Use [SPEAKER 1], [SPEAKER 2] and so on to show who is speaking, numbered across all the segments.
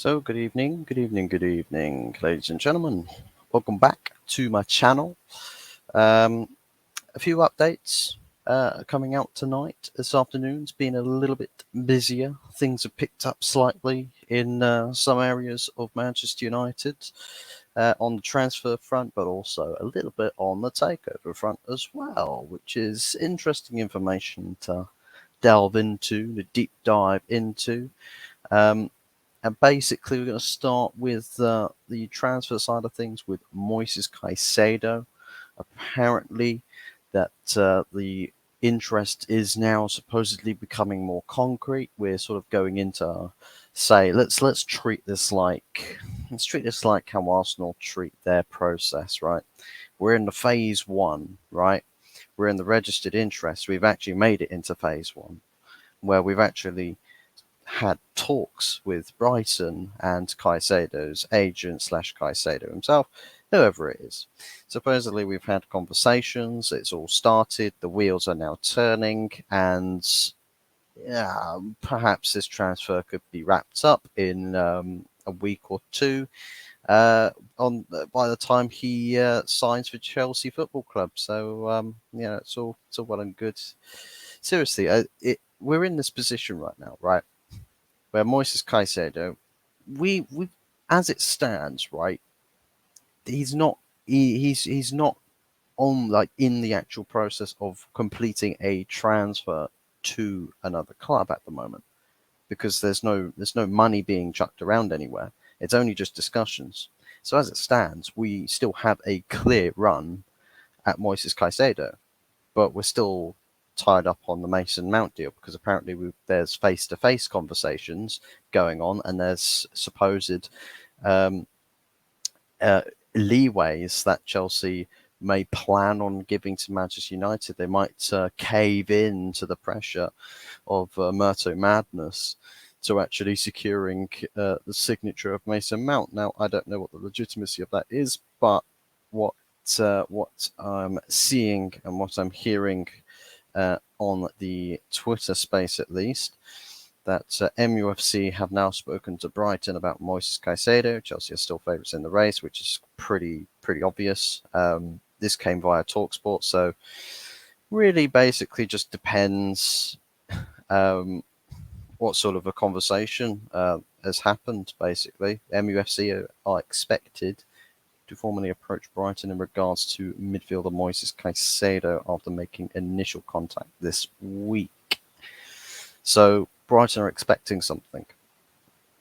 [SPEAKER 1] So, good evening, ladies and gentlemen. Welcome back to my channel. Um, a few updates coming out tonight. This afternoon's been a little bit busier. Things have picked up slightly in some areas of Manchester United on the transfer front, but also a little bit on the takeover front as well, which is interesting information to delve into, to deep dive into. Um, and basically, we're going to start with the transfer side of things with Moises Caicedo. Apparently, that the interest is now supposedly becoming more concrete. We're sort of going into, say, let's treat this like how Arsenal treat their process, right? We're in the phase one, right? We're in the registered interest. We've actually made it into phase one, where we've actually had talks with Brighton and Caicedo's agent slash Caicedo himself, whoever it is. Supposedly, we've had conversations. It's all started. The wheels are now turning, and yeah, perhaps this transfer could be wrapped up in a week or two. On by the time he signs for Chelsea Football Club, so yeah, it's all well and good. Seriously, we're in this position right now, right? Where Moises Caicedo, we as it stands, right, he's not he's not on like in the actual process of completing a transfer to another club at the moment because there's no money being chucked around anywhere. It's only just discussions. So as it stands, we still have a clear run at Moises Caicedo, but we're still tied up on the Mason Mount deal because apparently there's face-to-face conversations going on, and there's supposed um, uh, leeways that Chelsea may plan on giving to Manchester United. They might cave in to the pressure of Murto Madness to actually securing the signature of Mason Mount. Now, I don't know what the legitimacy of that is, but what what I'm seeing and what I'm hearing on the Twitter space, at least, that MUFC have now spoken to Brighton about Moises Caicedo. Chelsea are still favourites in the race, which is pretty obvious. This came via Talksport, so really basically just depends um, what sort of a conversation has happened. Basically, MUFC are expected to formally approach Brighton in regards to midfielder Moises Caicedo after making initial contact this week. So Brighton are expecting something,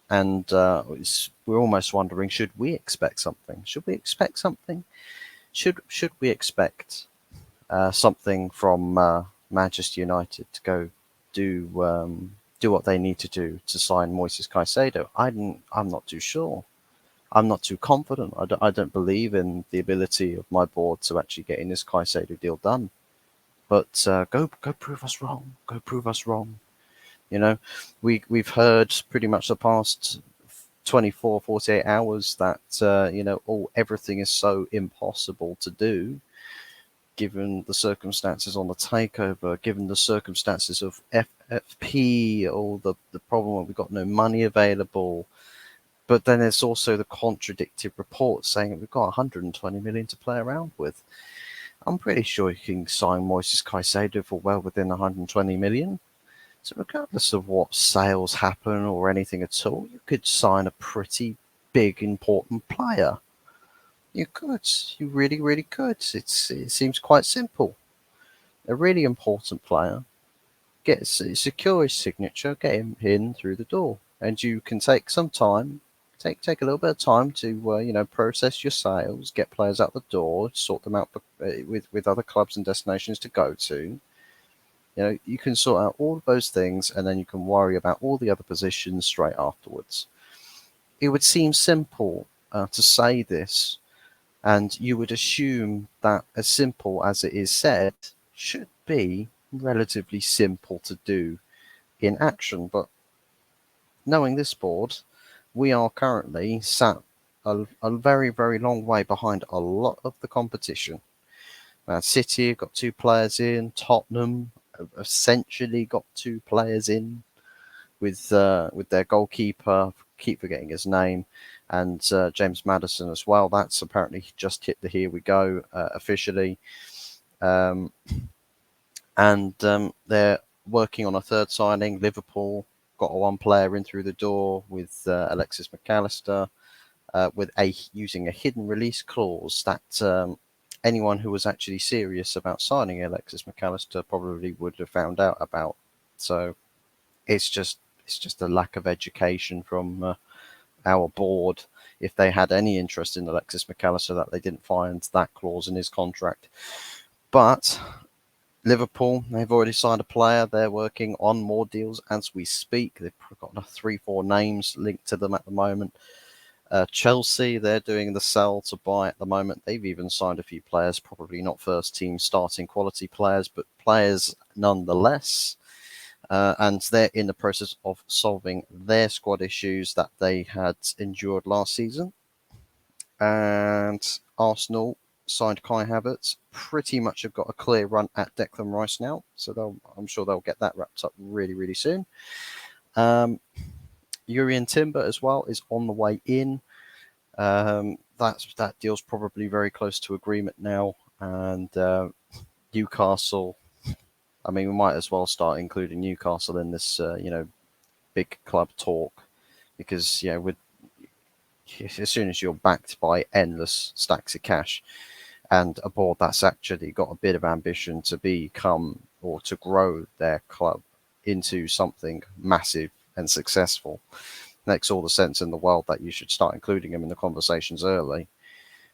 [SPEAKER 1] and we're almost wondering: should we expect something? Should we expect something? Should we expect something from Manchester United to go do what they need to do to sign Moises Caicedo? I'm not too sure. I'm not too confident. I don't believe in the ability of my board to actually getting this Caicedo deal done. But go prove us wrong. Go prove us wrong. You know, we've heard pretty much the past 24, 48 hours that everything is so impossible to do, given the circumstances on the takeover, given the circumstances of FFP, or the problem where we've got no money available. But then there's also the contradictory reports saying that we've got 120 million to play around with. I'm pretty sure you can sign Moises Caicedo for well within 120 million. So regardless of what sales happen or anything at all, you could sign a pretty big, important player. You could. You really could. It seems quite simple. A really important player, secure his signature, get him in through the door, and you can take some time, take a little bit of time to process your sales, get players out the door, sort them out with other clubs and destinations to go to. You can sort out all of those things, and then you can worry about all the other positions straight afterwards. It would seem simple to say this, and you would assume that as simple as it is said, should be relatively simple to do in action. But knowing this board, we are currently sat a very long way behind a lot of the competition. City have got two players in. Tottenham have essentially got two players in with their goalkeeper keep forgetting his name, and James Maddison as well. That's apparently just hit the here we go officially. Um, and they're working on a third signing. Liverpool got a one player in through the door with Alexis McAllister, with using a hidden release clause that anyone who was actually serious about signing Alexis McAllister probably would have found out about. So it's just a lack of education from our board. If they had any interest in Alexis McAllister, that they didn't find that clause in his contract. But Liverpool, they've already signed a player. They're working on more deals as we speak. They've got 3-4 names linked to them at the moment. Chelsea, they're doing the sell to buy at the moment. They've even signed a few players, probably not first team starting quality players, but players nonetheless. And they're in the process of solving their squad issues that they had endured last season. And Arsenal signed Kai Havertz, pretty much have got a clear run at Declan Rice now. So I'm sure they'll get that wrapped up really, really soon. Urian Timber as well is on the way in. That deal's probably very close to agreement now. And Newcastle, I mean, we might as well start including Newcastle in this, big club talk, because with as soon as you're backed by endless stacks of cash and a board that's actually got a bit of ambition to become or to grow their club into something massive and successful, makes all the sense in the world that you should start including them in the conversations early,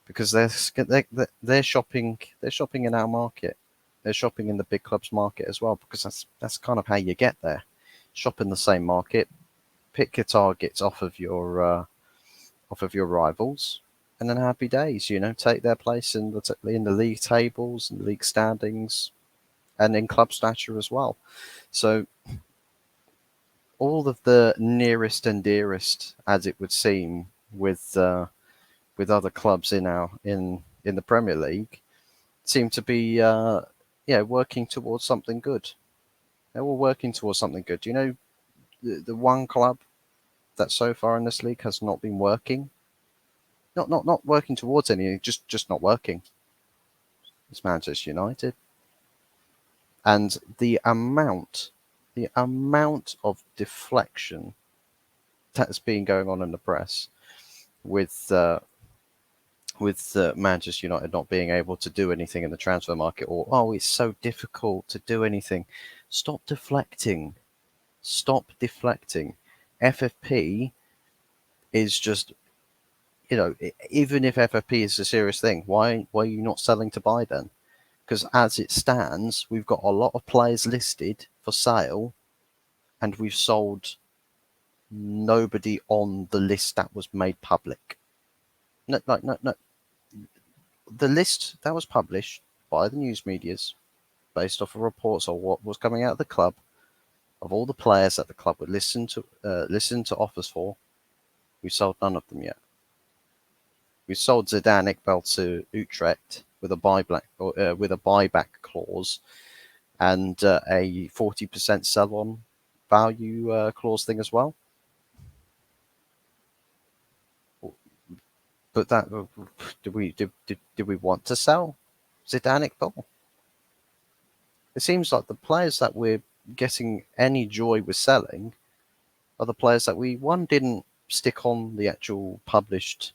[SPEAKER 1] because they're shopping in our market. They're shopping in the big clubs market as well, because that's kind of how you get there. Shop in the same market, pick your targets off of your rivals, and then happy days. Take their place in the league tables and league standings, and in club stature as well. So all of the nearest and dearest, as it would seem, with other clubs in the Premier League, seem to be working towards something good. They're all working towards something good. The one club that so far in this league has not been working, not working towards anything, just not working. It's Manchester United, and the amount of deflection that's been going on in the press with Manchester United not being able to do anything in the transfer market, or it's so difficult to do anything. Stop deflecting. FFP is just, even if FFP is a serious thing, why are you not selling to buy then? Because as it stands, we've got a lot of players listed for sale, and we've sold nobody on the list that was made public. No. The list that was published by the news medias, based off of reports of what was coming out of the club, of all the players that the club would listen to offers for, we sold none of them yet. We sold Zidane Iqbal to Utrecht with a buyback clause, and a 40% sell-on value clause thing as well. But that did we want to sell Zidane Iqbal? It seems like the players that we're getting any joy with selling are the players that we didn't stick on the actual published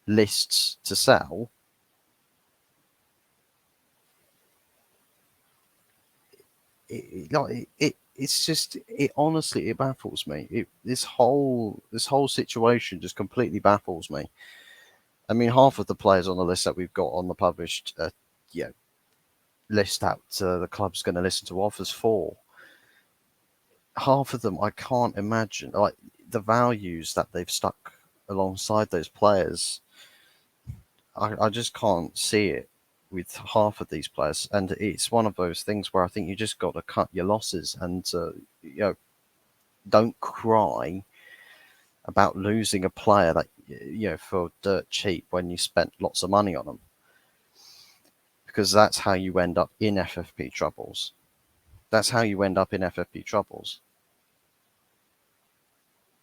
[SPEAKER 1] lists to sell. It's just, it honestly, it baffles me. This whole situation just completely baffles me. I mean, half of the players on the list that we've got on the published list that the club's going to listen to offers for, half of them I can't imagine, like, the values that they've stuck alongside those players. I just can't see it with half of these players, and it's one of those things where I think you just got to cut your losses, and don't cry about losing a player that for dirt cheap when you spent lots of money on them, because that's how you end up in FFP troubles. That's how you end up in FFP troubles.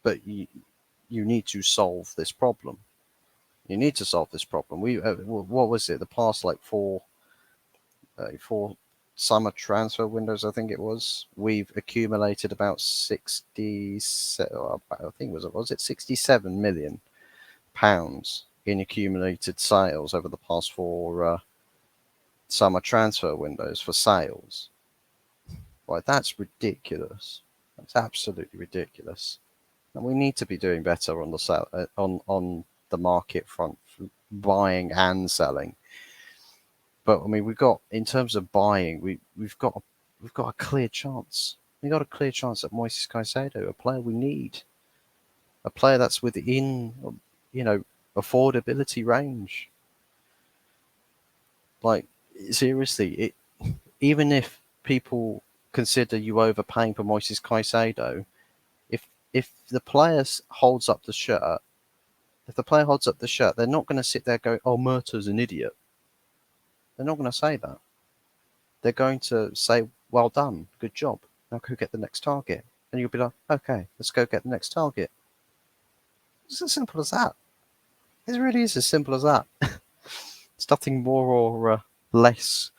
[SPEAKER 1] but you need to solve this problem. You need to solve this problem. What was it? The past like four summer transfer windows, I think it was. We've accumulated about 67. I think was it 67 million pounds in accumulated sales over the past four summer transfer windows for sales. Right, that's ridiculous. That's absolutely ridiculous. And we need to be doing better on the on the market front, buying and selling. But I mean, we've got in terms of buying, we've got a clear chance. We got a clear chance at Moises Caicedo, a player we need, a player that's within, you know, affordability range. Like seriously, even if people consider you overpaying for Moises Caicedo, if the player holds up the shirt, if the player holds up the shirt, they're not going to sit there going, "Oh, Murtaugh's an idiot." They're not going to say that. They're going to say, "Well done, good job. Now go get the next target." And you'll be like, "Okay, let's go get the next target." It's as simple as that. It really is as simple as that. It's nothing more or less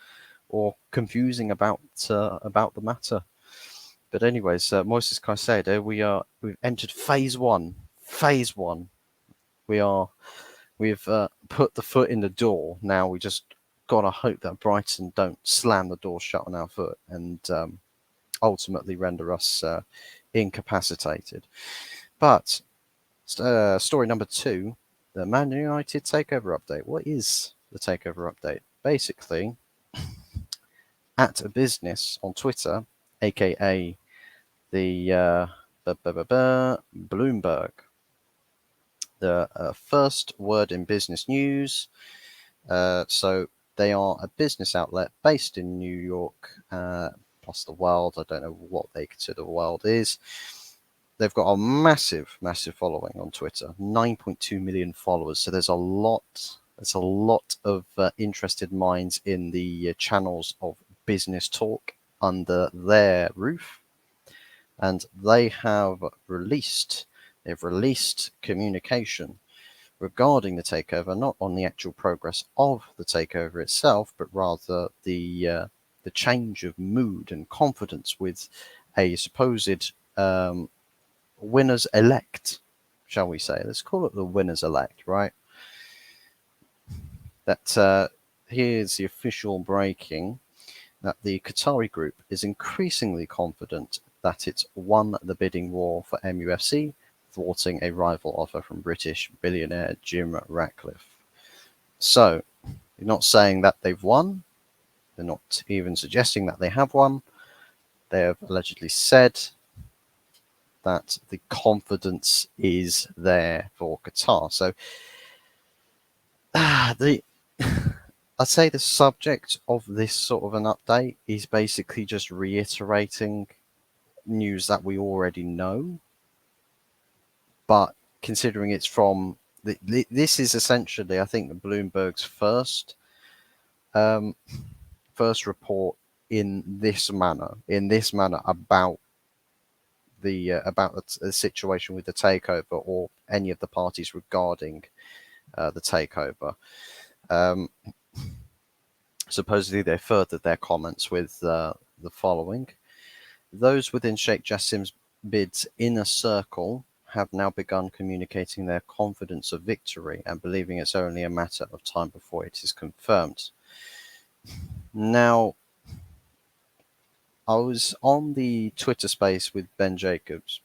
[SPEAKER 1] or confusing about the matter. But anyways, Moises Caicedo, we've entered phase one. Phase one. We've put the foot in the door. Now we just gotta hope that Brighton don't slam the door shut on our foot and ultimately render us incapacitated. But story number 2, the Man United takeover update. What is the takeover update? Basically, at a business on Twitter, aka the Bloomberg, the first word in business news. So they are a business outlet based in New York, plus the world. I don't know what they consider the world is. They've got a massive, massive following on Twitter, 9.2 million followers. So there's a lot. There's a lot of interested minds in the channels of business talk under their roof, and they've released communication regarding the takeover, not on the actual progress of the takeover itself, but rather the change of mood and confidence with a supposed winners elect, shall we say? Let's call it the winners elect, right? That here's the official breaking that the Qatari group is increasingly confident that it's won the bidding war for MUFC, thwarting a rival offer from British billionaire Jim Ratcliffe. So, you're not saying that they've won. They're not even suggesting that they have won. They have allegedly said that the confidence is there for Qatar. So, I'd say the subject of this sort of an update is basically just reiterating news that we already know, but considering it's from this is essentially, I think, Bloomberg's first report in this manner about the situation with the takeover or any of the parties regarding the takeover. Supposedly, they furthered their comments with the following: those within Sheikh Jassim's bid's inner circle have now begun communicating their confidence of victory and believing it's only a matter of time before it is confirmed. Now, I was on the Twitter space with Ben Jacobs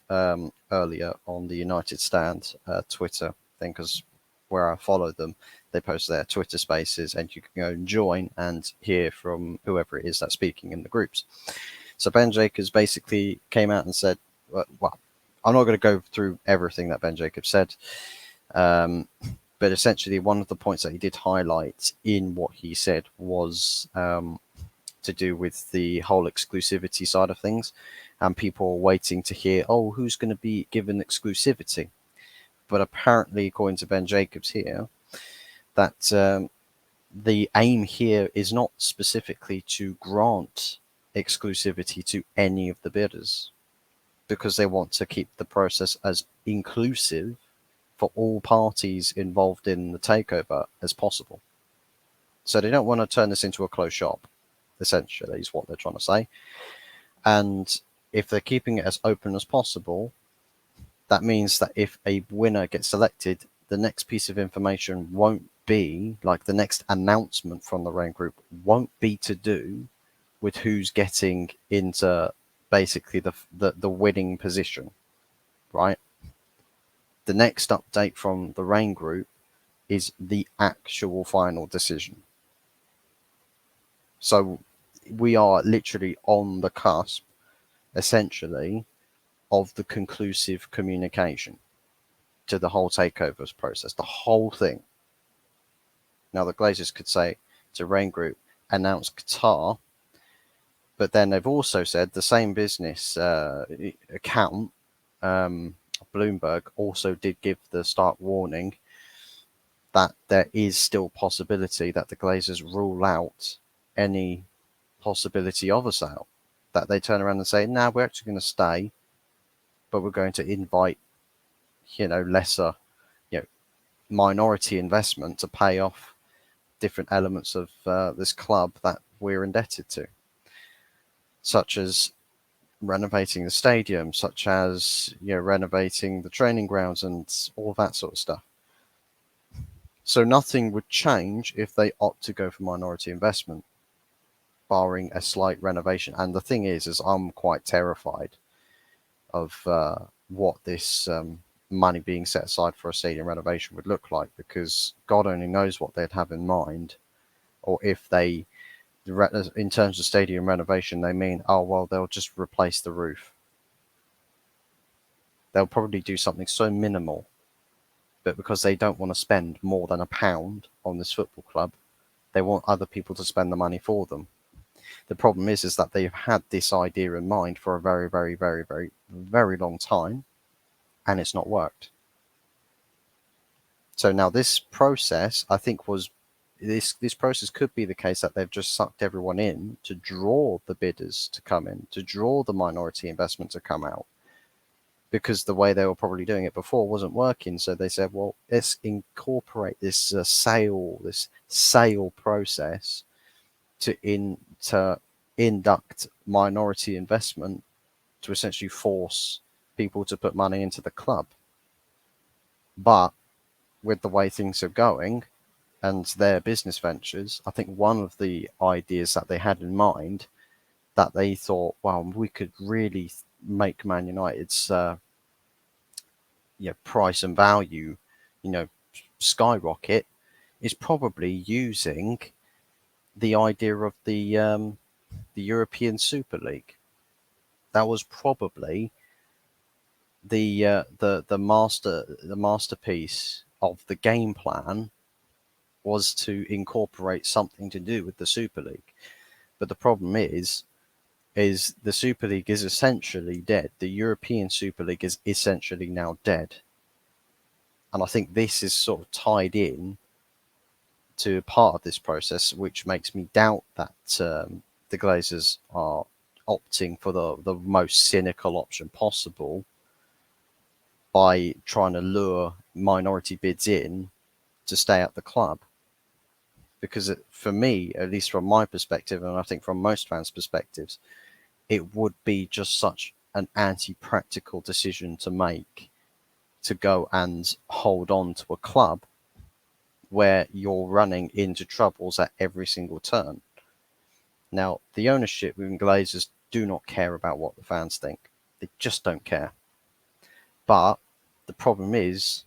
[SPEAKER 1] earlier on the United Stand Twitter thing, because where I follow them, they post their Twitter spaces and you can go and join and hear from whoever it is that's speaking in the groups. So Ben Jacobs basically came out and said, well, I'm not going to go through everything that Ben Jacobs said, but essentially one of the points that he did highlight in what he said was to do with the whole exclusivity side of things, and people are waiting to hear, oh, who's going to be given exclusivity? But apparently, according to Ben Jacobs here, that the aim here is not specifically to grant exclusivity to any of the bidders. because they want to keep the process as inclusive for all parties involved in the takeover as possible. So they don't want to turn this into a closed shop, essentially, is what they're trying to say. And if they're keeping it as open as possible, that means that if a winner gets selected, the next piece of information won't be, like the next announcement from the Rain Group, won't be to do with who's getting into basically the winning position, right? The next update from the Rain Group is the actual final decision. So we are literally on the cusp, essentially, of the conclusive communication to the whole takeovers process, the whole thing. Now, the Glazers could say to Rain Group, announce Qatar, but then they've also said the same business account, Bloomberg, also did give the stark warning that there is still possibility that the Glazers rule out any possibility of a sale. That they turn around and say, "No, we're actually going to stay, but we're going to invite, lesser, minority investment to pay off different elements of this club that we're indebted to, such as renovating the stadium, such as renovating the training grounds and all that sort of stuff." So nothing would change if they opt to go for minority investment, barring a slight renovation. And the thing is I'm quite terrified of what this money being set aside for a stadium renovation would look like, because God only knows what they'd have in mind, or if they, in terms of stadium renovation, they mean, oh, well, they'll just replace the roof. They'll probably do something so minimal, but because they don't want to spend more than £1 on this football club, they want other people to spend the money for them. The problem is that they've had this idea in mind for a very, very, very, very, very long time, and it's not worked. So now this process, I think, this process could be the case that they've just sucked everyone in to draw the bidders to come in, to draw the minority investment to come out, because the way they were probably doing it before wasn't working. So they said, well, let's incorporate this sale process to induct minority investment to essentially force people to put money into the club. But with the way things are going and their business ventures, I think one of the ideas that they had in mind, that they thought, well, we could really make Man United's price and value, skyrocket, is probably using the idea of the European Super League. That was probably the masterpiece of the game plan, was to incorporate something to do with the Super League. But the problem is the Super League is essentially dead. The European Super League is essentially now dead. And I think this is sort of tied in to part of this process, which makes me doubt that the Glazers are opting for the most cynical option possible by trying to lure minority bids in to stay at the club. Because for me, at least from my perspective, and I think from most fans' perspectives, it would be just such an anti-practical decision to make, to go and hold on to a club where you're running into troubles at every single turn. Now, the ownership and Glazers do not care about what the fans think. They just don't care. But the problem is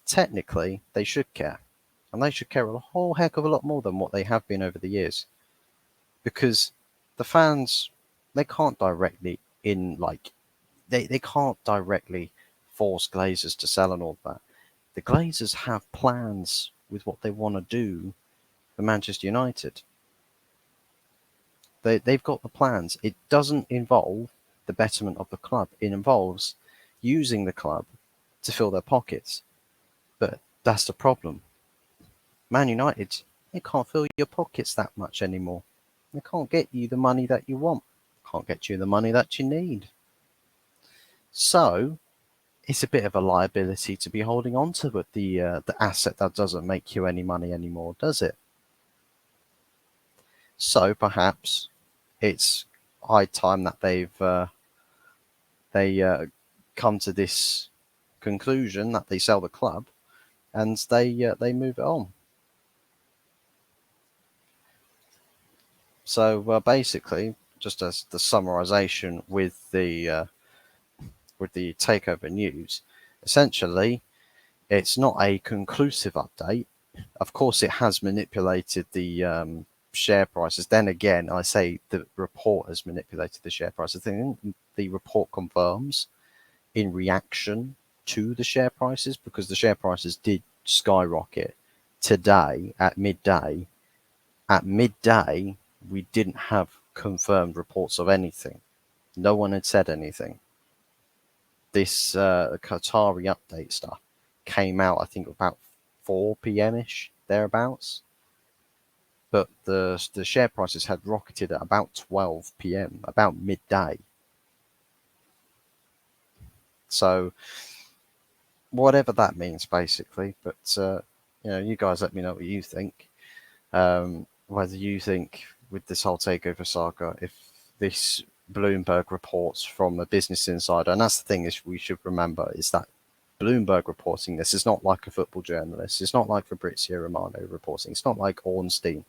[SPEAKER 1] technically they should care. And they should care a whole heck of a lot more than what they have been over the years. Because the fans, they can't directly they can't directly force Glazers to sell and all that. The Glazers have plans with what they want to do for Manchester United. They've got the plans. It doesn't involve the betterment of the club. It involves using the club to fill their pockets. But that's the problem. Man United, they can't fill your pockets that much anymore. They can't get you the money that you want. Can't get you the money that you need. So it's a bit of a liability to be holding on to, but the asset that doesn't make you any money anymore, does it? So perhaps it's high time that they come to this conclusion that they sell the club and they move it on. So basically, just as the summarization with the takeover news, essentially, it's not a conclusive update. Of course, it has manipulated the share prices. Then again, I say the report has manipulated the share prices. I think the report confirms in reaction to the share prices, because the share prices did skyrocket today at midday. At midday, we didn't have confirmed reports of anything. No one had said anything. This Qatari update stuff came out, I think, about 4 p.m. ish, thereabouts. But the share prices had rocketed at about 12 p.m., about midday. So whatever that means, basically. But you guys let me know what you think. Whether you think with this whole takeover saga, if this Bloomberg reports from a Business Insider, and that's the thing is we should remember is that Bloomberg reporting this is not like a football journalist. It's not like Fabrizio Romano reporting. It's not like Ornstein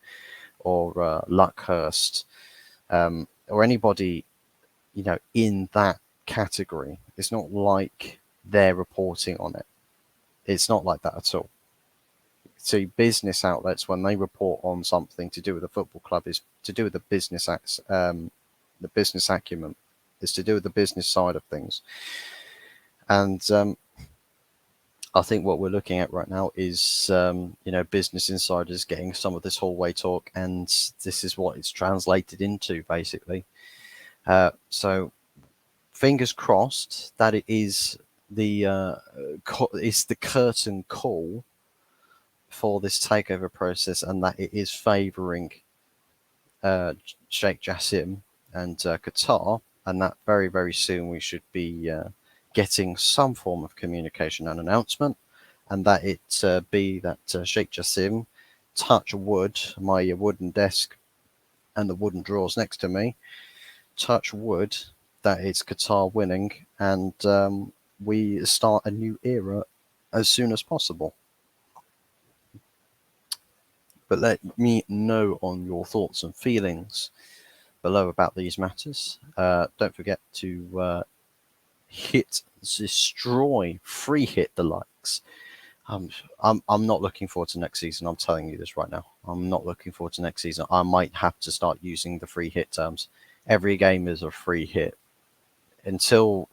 [SPEAKER 1] or Luckhurst or anybody in that category. It's not like they're reporting on it. It's not like that at all. See, business outlets, when they report on something to do with a football club, is to do with the business acumen, is to do with the business side of things. And I think what we're looking at right now is, Business Insiders getting some of this hallway talk, and this is what it's translated into, basically. So, fingers crossed that it is the curtain call for this takeover process, and that it is favouring Sheikh Jassim and Qatar, and that very, very soon we should be getting some form of communication and announcement, and that it be that Sheikh Jassim, touch wood, my wooden desk and the wooden drawers next to me, touch wood, that it's Qatar winning, and we start a new era as soon as possible. But let me know on your thoughts and feelings below about these matters. Don't forget to free hit the likes. I'm not looking forward to next season. I'm telling you this right now. I'm not looking forward to next season. I might have to start using the free hit terms. Every game is a free hit until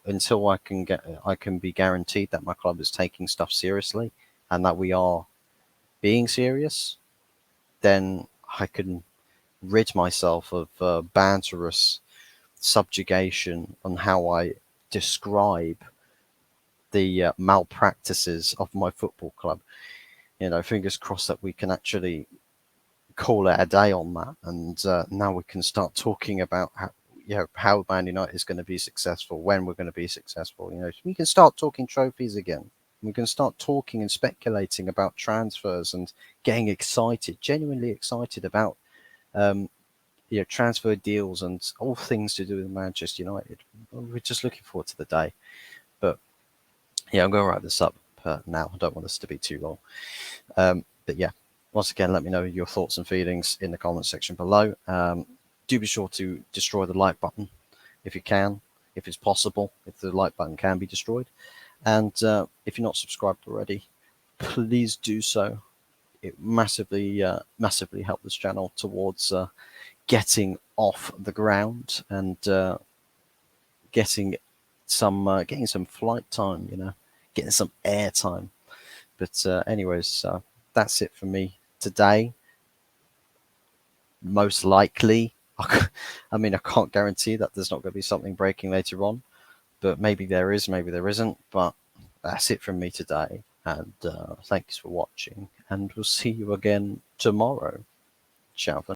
[SPEAKER 1] I can be guaranteed that my club is taking stuff seriously and that we are being serious. Then I can rid myself of banterous subjugation on how I describe the malpractices of my football club. Fingers crossed that we can actually call it a day on that, and now we can start talking about how Man United is going to be successful, when we're going to be successful. We can start talking trophies again. We can start talking and speculating about transfers and getting excited, genuinely excited about transfer deals and all things to do with Manchester United. We're just looking forward to the day. But yeah, I'm going to wrap this up now. I don't want this to be too long. But yeah, once again, let me know your thoughts and feelings in the comment section below. Do be sure to destroy the like button if you can, if it's possible, if the like button can be destroyed. And if you're not subscribed already, please do so. It massively helps this channel towards getting off the ground and getting some flight time, getting some air time. But anyways, that's it for me today. Most likely, I mean, I can't guarantee that there's not going to be something breaking later on, but maybe there is, maybe there isn't. But that's it from me today, and thanks for watching, and we'll see you again tomorrow. Ciao.